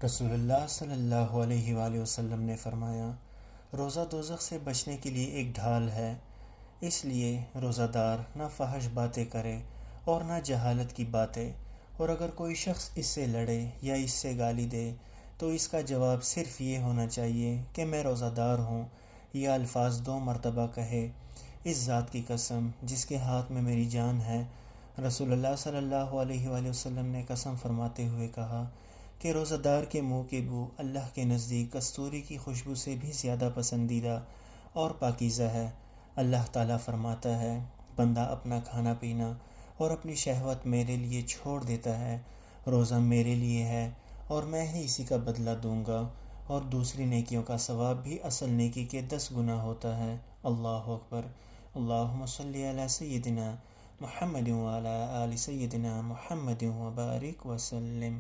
رسول اللہ صلی اللہ علیہ وآلہ وسلم نے فرمایا، روزہ دوزخ سے بچنے کے لیے ایک ڈھال ہے، اس لیے روزہ دار نہ فحش باتیں کرے اور نہ جہالت کی باتیں، اور اگر کوئی شخص اس سے لڑے یا اس سے گالی دے تو اس کا جواب صرف یہ ہونا چاہیے کہ میں روزہ دار ہوں، یہ الفاظ 2 مرتبہ کہے، اس ذات کی قسم جس کے ہاتھ میں میری جان ہے۔ رسول اللہ صلی اللہ علیہ وآلہ وسلم نے قسم فرماتے ہوئے کہا کہ روزہ دار کے منہ کی بو اللہ کے نزدیک کستوری کی خوشبو سے بھی زیادہ پسندیدہ اور پاکیزہ ہے۔ اللہ تعالیٰ فرماتا ہے، بندہ اپنا کھانا پینا اور اپنی شہوت میرے لیے چھوڑ دیتا ہے، روزہ میرے لیے ہے اور میں ہی اسی کا بدلہ دوں گا، اور دوسری نیکیوں کا ثواب بھی اصل نیکی کے 10 گنا ہوتا ہے۔ اللہ اکبر۔ اللہم صلی علی سیدنا محمد وعلی آل سیدنا محمد وبارک وسلم۔